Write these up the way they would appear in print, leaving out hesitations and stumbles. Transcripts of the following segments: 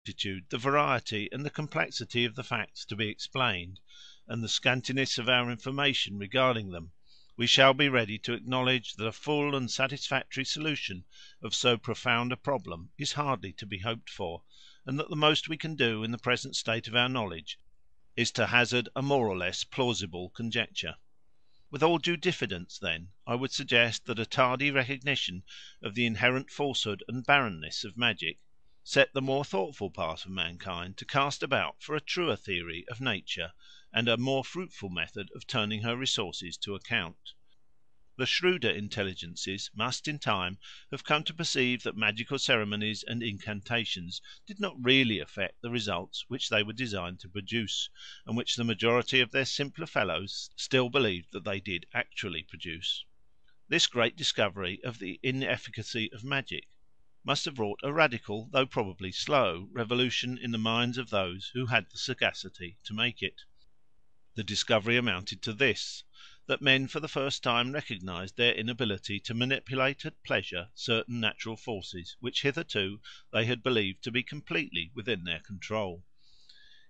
the variety and the complexity of the facts to be explained, and the scantiness of our information regarding them, we shall be ready to acknowledge that a full and satisfactory solution of so profound a problem is hardly to be hoped for, and that the most we can do in the present state of our knowledge is to hazard a more or less plausible conjecture. With all due diffidence, then, I would suggest that a tardy recognition of the inherent falsehood and barrenness of magic set the more thoughtful part of mankind to cast about for a truer theory of nature and a more fruitful method of turning her resources to account. The shrewder intelligences must in time have come to perceive that magical ceremonies and incantations did not really effect the results which they were designed to produce, and which the majority of their simpler fellows still believed that they did actually produce. This great discovery of the inefficacy of magic must have wrought a radical, though probably slow, revolution in the minds of those who had the sagacity to make it. The discovery amounted to this, that men for the first time recognised their inability to manipulate at pleasure certain natural forces which hitherto they had believed to be completely within their control.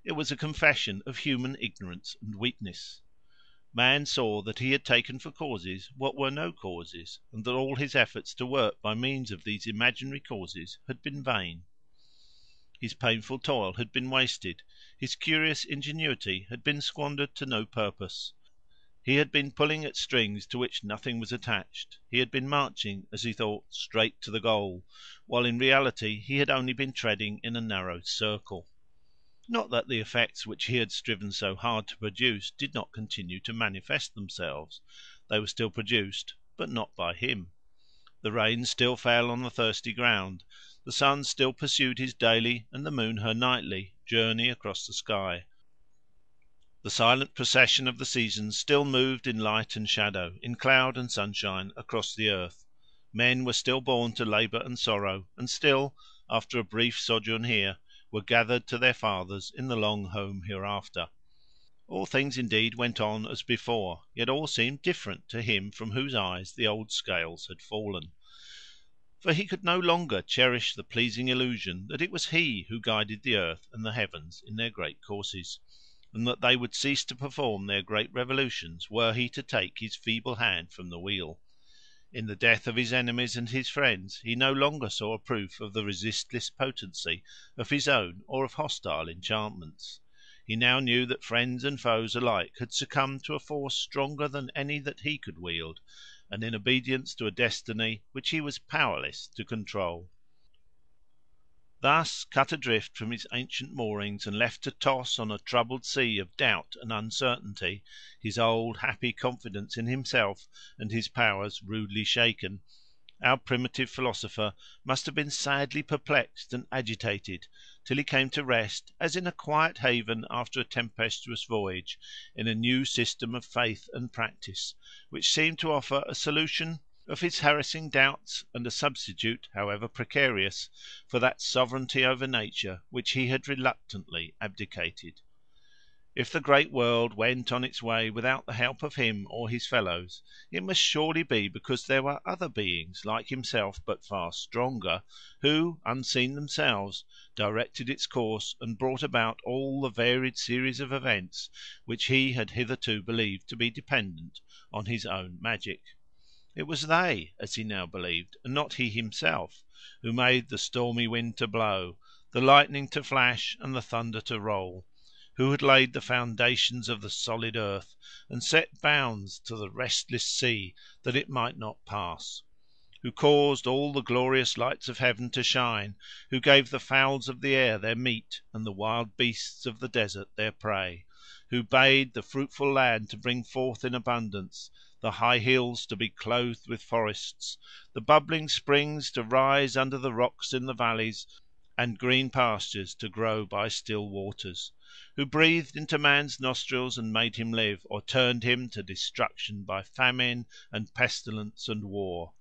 It was a confession of human ignorance and weakness. Man saw that he had taken for causes what were no causes, and that all his efforts to work by means of these imaginary causes had been vain. His painful toil had been wasted, his curious ingenuity had been squandered to no purpose. He had been pulling at strings to which nothing was attached; he had been marching, as he thought, straight to the goal, while in reality he had only been treading in a narrow circle. Not that the effects which he had striven so hard to produce did not continue to manifest themselves. They were still produced, but not by him. The rain still fell on the thirsty ground, the sun still pursued his daily, and the moon her nightly, journey across the sky. The silent procession of the seasons still moved in light and shadow, in cloud and sunshine, across the earth. Men were still born to labour and sorrow, and still, after a brief sojourn here, were gathered to their fathers in the long home hereafter. All things indeed went on as before, yet all seemed different to him from whose eyes the old scales had fallen. For he could no longer cherish the pleasing illusion that it was he who guided the earth and the heavens in their great courses, and that they would cease to perform their great revolutions were he to take his feeble hand from the wheel. In the death of his enemies and his friends he no longer saw a proof of the resistless potency of his own or of hostile enchantments. He now knew that friends and foes alike had succumbed to a force stronger than any that he could wield, and in obedience to a destiny which he was powerless to control. Thus, cut adrift from his ancient moorings, and left to toss on a troubled sea of doubt and uncertainty, his old happy confidence in himself and his powers rudely shaken, our primitive philosopher must have been sadly perplexed and agitated, till he came to rest, as in a quiet haven after a tempestuous voyage, in a new system of faith and practice, which seemed to offer a solution of his harassing doubts, and a substitute, however precarious, for that sovereignty over nature which he had reluctantly abdicated. If the great world went on its way without the help of him or his fellows, it must surely be because there were other beings like himself, but far stronger, who, unseen themselves, directed its course and brought about all the varied series of events which he had hitherto believed to be dependent on his own magic. It was they, as he now believed, and not he himself, who made the stormy wind to blow, the lightning to flash, and the thunder to roll; who had laid the foundations of the solid earth, and set bounds to the restless sea that it might not pass; who caused all the glorious lights of heaven to shine; who gave the fowls of the air their meat, and the wild beasts of the desert their prey; who bade the fruitful land to bring forth in abundance, the high hills to be clothed with forests, the bubbling springs to rise under the rocks in the valleys, and green pastures to grow by still waters; who breathed into man's nostrils and made him live, or turned him to destruction by famine and pestilence and war.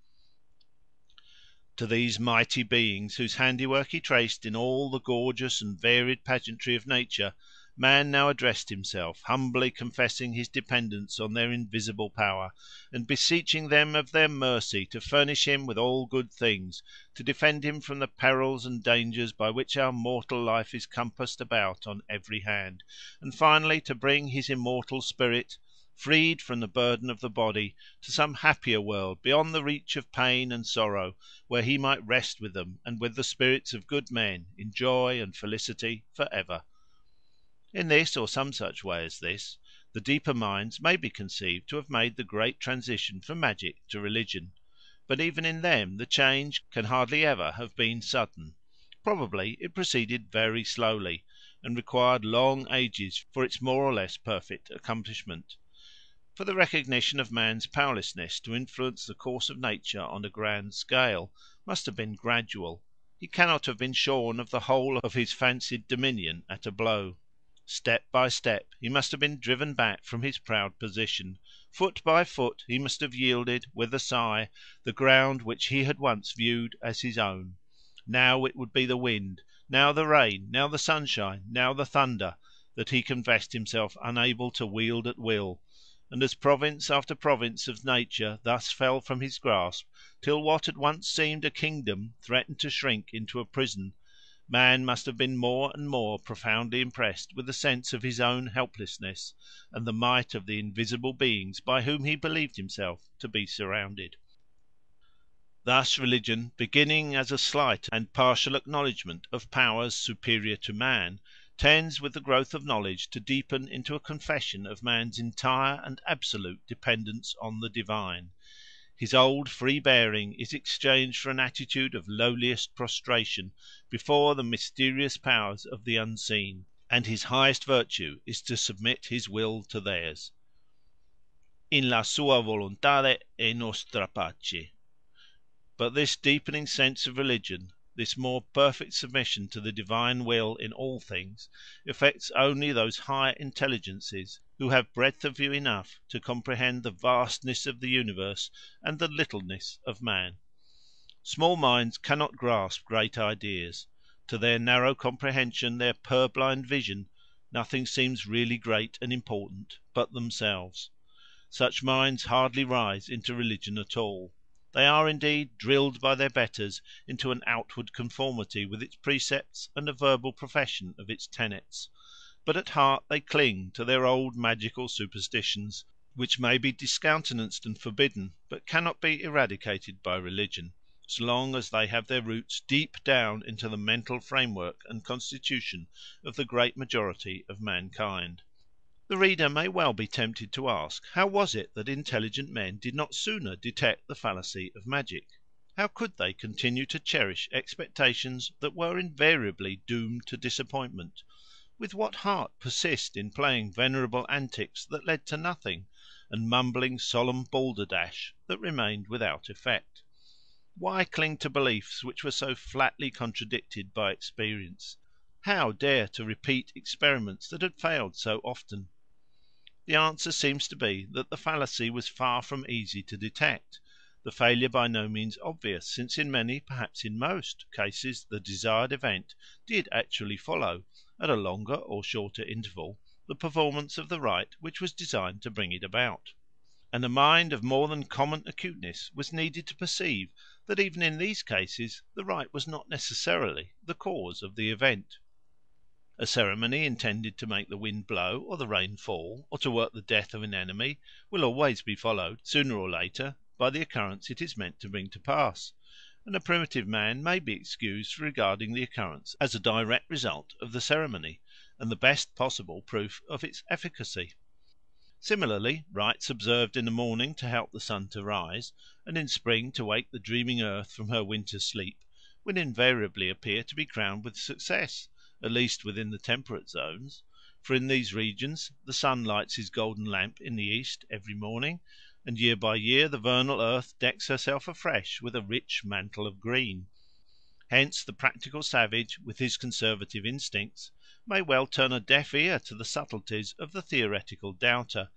To these mighty beings, whose handiwork he traced in all the gorgeous and varied pageantry of nature, man now addressed himself, humbly confessing his dependence on their invisible power, and beseeching them of their mercy to furnish him with all good things, to defend him from the perils and dangers by which our mortal life is compassed about on every hand, and finally to bring his immortal spirit, freed from the burden of the body, to some happier world beyond the reach of pain and sorrow, where he might rest with them and with the spirits of good men in joy and felicity for ever. In this, or some such way as this, the deeper minds may be conceived to have made the great transition from magic to religion; but even in them the change can hardly ever have been sudden. Probably it proceeded very slowly, and required long ages for its more or less perfect accomplishment. For the recognition of man's powerlessness to influence the course of nature on a grand scale must have been gradual. He cannot have been shorn of the whole of his fancied dominion at a blow. Step by step he must have been driven back from his proud position; foot by foot he must have yielded, with a sigh, the ground which he had once viewed as his own. Now it would be the wind, now the rain, now the sunshine, now the thunder, that he confessed himself unable to wield at will; and as province after province of nature thus fell from his grasp, till what had once seemed a kingdom threatened to shrink into a prison, man must have been more and more profoundly impressed with the sense of his own helplessness, and the might of the invisible beings by whom he believed himself to be surrounded. Thus religion, beginning as a slight and partial acknowledgment of powers superior to man, tends with the growth of knowledge to deepen into a confession of man's entire and absolute dependence on the divine. His old free bearing is exchanged for an attitude of lowliest prostration before the mysterious powers of the unseen, and his highest virtue is to submit his will to theirs. In la sua volontade è nostra pace. But this deepening sense of religion, this more perfect submission to the divine will in all things, affects only those higher intelligences who have breadth of view enough to comprehend the vastness of the universe and the littleness of man. Small minds cannot grasp great ideas; to their narrow comprehension, their purblind vision, nothing seems really great and important but themselves. Such minds hardly rise into religion at all. They are, indeed, drilled by their betters into an outward conformity with its precepts and a verbal profession of its tenets; but at heart they cling to their old magical superstitions, which may be discountenanced and forbidden, but cannot be eradicated by religion, so long as they have their roots deep down into the mental framework and constitution of the great majority of mankind. The reader may well be tempted to ask, how was it that intelligent men did not sooner detect the fallacy of magic? How could they continue to cherish expectations that were invariably doomed to disappointment? With what heart persist in playing venerable antics that led to nothing, and mumbling solemn balderdash that remained without effect? Why cling to beliefs which were so flatly contradicted by experience? How dare to repeat experiments that had failed so often? The answer seems to be that the fallacy was far from easy to detect, the failure by no means obvious, since in many, perhaps in most, cases the desired event did actually follow, at a longer or shorter interval, the performance of the rite which was designed to bring it about. And a mind of more than common acuteness was needed to perceive that even in these cases the rite was not necessarily the cause of the event. A ceremony intended to make the wind blow or the rain fall, or to work the death of an enemy, will always be followed, sooner or later, by the occurrence it is meant to bring to pass; and a primitive man may be excused for regarding the occurrence as a direct result of the ceremony, and the best possible proof of its efficacy. Similarly, rites observed in the morning to help the sun to rise, and in spring to wake the dreaming earth from her winter sleep, will invariably appear to be crowned with success, at least within the temperate zones; for in these regions the sun lights his golden lamp in the east every morning, and year by year the vernal earth decks herself afresh with a rich mantle of green. Hence the practical savage, with his conservative instincts, may well turn a deaf ear to the subtleties of the theoretical doubter,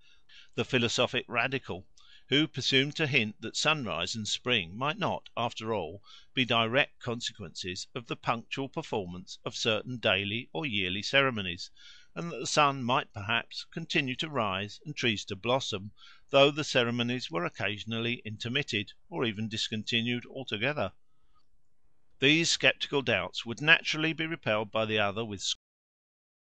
the philosophic radical, who presumed to hint that sunrise and spring might not, after all, be direct consequences of the punctual performance of certain daily or yearly ceremonies, and that the sun might perhaps continue to rise and trees to blossom, though the ceremonies were occasionally intermitted, or even discontinued altogether. These sceptical doubts would naturally be repelled by the other with